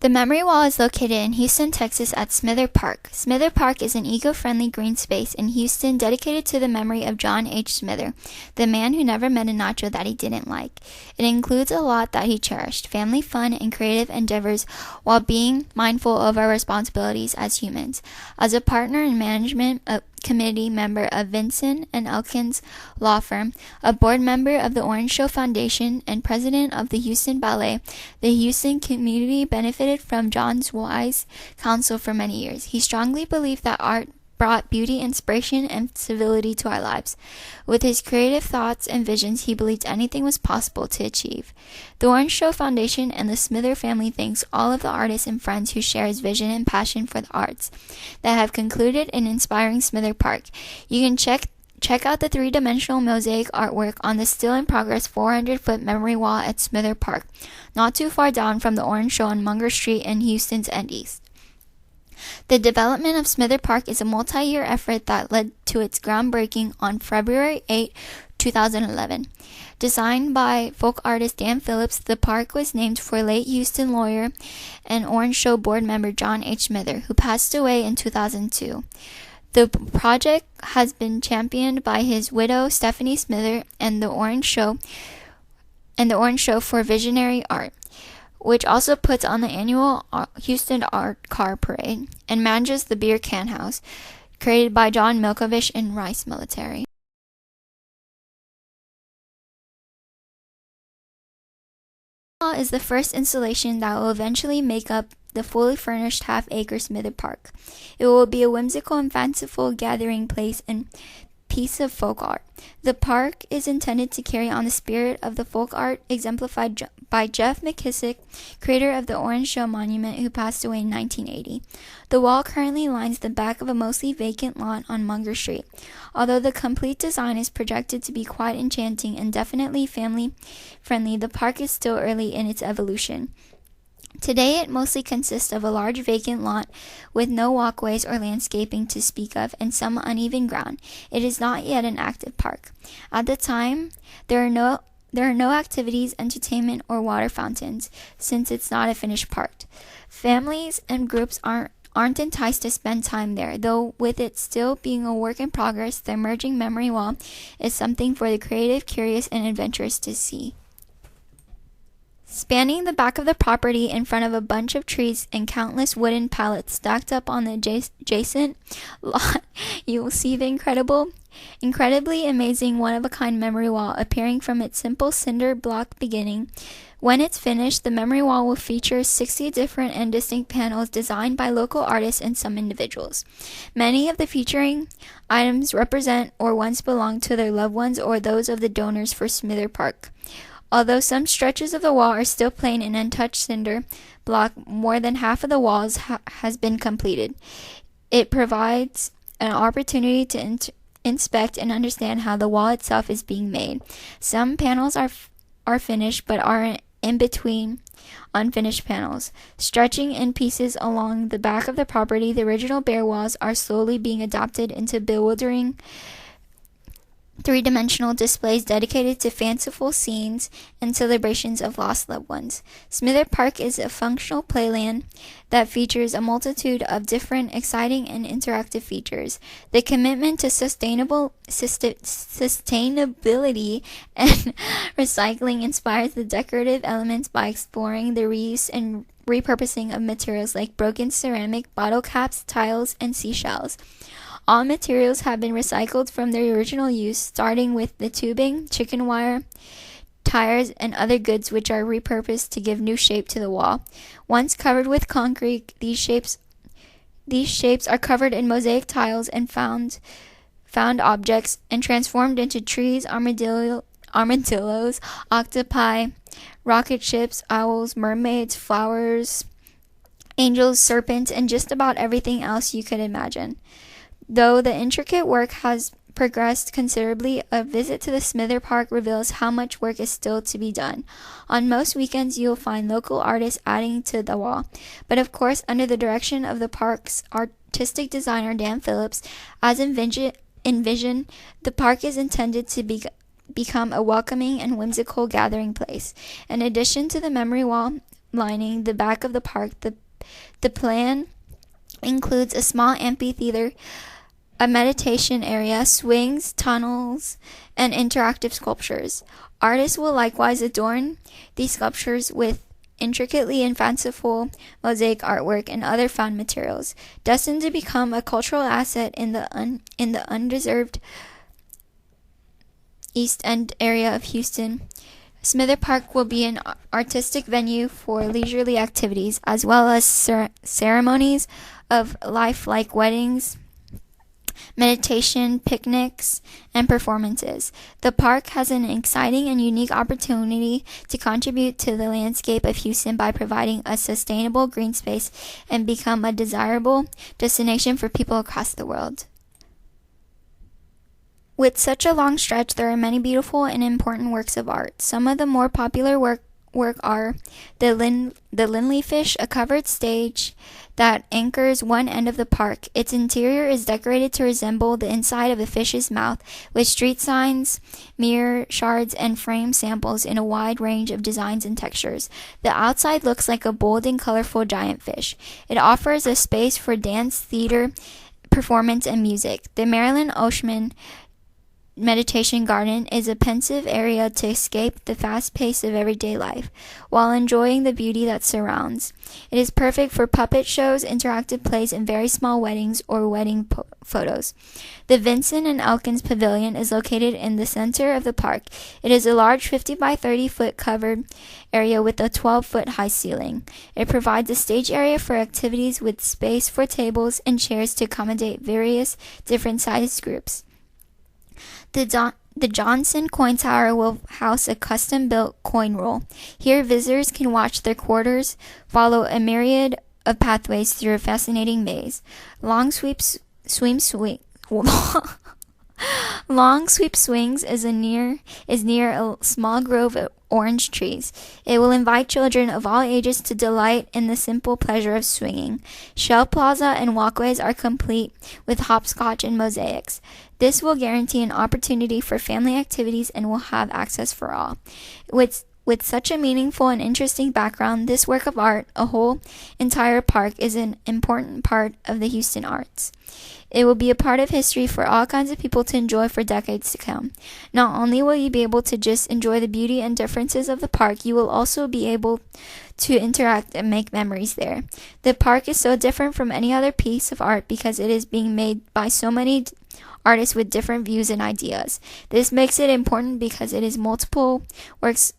The Memory Wall is located in Houston, Texas at Smither Park. Smither Park is an eco-friendly green space in Houston dedicated to the memory of John H. Smither, the man who never met a nacho that he didn't like. It includes a lot that he cherished, family fun and creative endeavors, while being mindful of our responsibilities as humans. As a partner in management committee member of Vinson and Elkins law firm, a board member of the Orange Show Foundation, and president of the Houston Ballet, the Houston community benefited from John's wise counsel for many years. He strongly believed that art brought beauty, inspiration, and civility to our lives. With his creative thoughts and visions, he believed anything was possible to achieve. The Orange Show Foundation and the Smither family thanks all of the artists and friends who share his vision and passion for the arts that have concluded in inspiring Smither Park. You can check out the three-dimensional mosaic artwork on the still-in-progress 400-foot memory wall at Smither Park, not too far down from the Orange Show on Munger Street in Houston's End East. The development of Smither Park is a multi-year effort that led to its groundbreaking on February 8, 2011. Designed by folk artist Dan Phillips, the park was named for late Houston lawyer and Orange Show board member John H. Smither, who passed away in 2002. The project has been championed by his widow Stephanie Smither and the Orange Show for Visionary Art, which also puts on the annual Houston Art Car Parade and manages the Beer Can House, created by John Milkovich and Rice Military. Is the first installation that will eventually make up the fully furnished half-acre Smither Park. It will be a whimsical and fanciful gathering place and piece of folk art. The park is intended to carry on the spirit of the folk art exemplified by Jeff McKissick, creator of the Orange Show Monument, who passed away in 1980. The wall currently lines the back of a mostly vacant lot on Munger Street. Although the complete design is projected to be quite enchanting and definitely family-friendly, the park is still early in its evolution. Today, it mostly consists of a large vacant lot with no walkways or landscaping to speak of and some uneven ground. It is not yet an active park. At the time, there are no activities, entertainment, or water fountains, since it's not a finished park. Families and groups aren't enticed to spend time there, though with it still being a work in progress, the emerging memory wall is something for the creative, curious, and adventurous to see. Spanning the back of the property in front of a bunch of trees and countless wooden pallets stacked up on the adjacent lot, you will see the incredibly amazing one-of-a-kind memory wall appearing from its simple cinder block beginning. When it's finished, the memory wall will feature 60 different and distinct panels designed by local artists and some individuals. Many of the featuring items represent or once belonged to their loved ones or those of the donors for Smither Park. Although some stretches of the wall are still plain and untouched cinder block, more than half of the walls has been completed. It provides an opportunity to inspect and understand how the wall itself is being made. Some panels are finished but are in between unfinished panels. Stretching in pieces along the back of the property, the original bare walls are slowly being adapted into bewildering three-dimensional displays dedicated to fanciful scenes and celebrations of lost loved ones. Smither Park is a functional playland that features a multitude of different, exciting, and interactive features. The commitment to sustainability and recycling inspires the decorative elements by exploring the reuse and repurposing of materials like broken ceramic, bottle caps, tiles, and seashells. All materials have been recycled from their original use, starting with the tubing, chicken wire, tires, and other goods which are repurposed to give new shape to the wall. Once covered with concrete, these shapes are covered in mosaic tiles and found objects and transformed into trees, armadillos, octopi, rocket ships, owls, mermaids, flowers, angels, serpents, and just about everything else you could imagine. Though the intricate work has progressed considerably, a visit to the Smither Park reveals how much work is still to be done. On most weekends, you'll find local artists adding to the wall, but of course under the direction of the park's artistic designer Dan Phillips. As envisioned, the park is intended to become a welcoming and whimsical gathering place. In addition to the memory wall, lining the back of the park. The plan includes a small amphitheater, a meditation area, swings, tunnels, and interactive sculptures. Artists will likewise adorn these sculptures with intricately and fanciful mosaic artwork and other found materials, destined to become a cultural asset in the undeserved East End area of Houston. Smither Park will be an artistic venue for leisurely activities, as well as ceremonies of life like weddings, meditation, picnics, and performances. The park has an exciting and unique opportunity to contribute to the landscape of Houston by providing a sustainable green space and become a desirable destination for people across the world. With such a long stretch, there are many beautiful and important works of art. Some of the more popular work are the Linley Fish, a covered stage that anchors one end of the park. Its interior is decorated to resemble the inside of a fish's mouth, with street signs, mirror shards, and frame samples in a wide range of designs and textures. The outside looks like a bold and colorful giant fish. It offers a space for dance, theater, performance, and music. The Marilyn Oshman Meditation Garden is a pensive area to escape the fast pace of everyday life while enjoying the beauty that surrounds. It is perfect for puppet shows, interactive plays, and very small weddings or wedding photos. The Vincent and Elkins Pavilion is located in the center of the park. It is a large 50 by 30 foot covered area with a 12-foot high ceiling. It provides a stage area for activities with space for tables and chairs to accommodate various different sized groups. The Johnson Coin Tower will house a custom-built coin roll. Here, visitors can watch their quarters follow a myriad of pathways through a fascinating maze. Long sweep swings is near a small grove of orange trees. It will invite children of all ages to delight in the simple pleasure of swinging. Shell Plaza and walkways are complete with hopscotch and mosaics. This will guarantee an opportunity for family activities and will have access for all. With such a meaningful and interesting background, this work of art, a whole entire park, is an important part of the Houston arts. It will be a part of history for all kinds of people to enjoy for decades to come. Not only will you be able to just enjoy the beauty and differences of the park, you will also be able to interact and make memories there. The park is so different from any other piece of art because it is being made by so many artists with different views and ideas. This makes it important because it is multiple works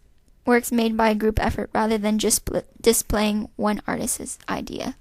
made by a group effort rather than just displaying one artist's idea.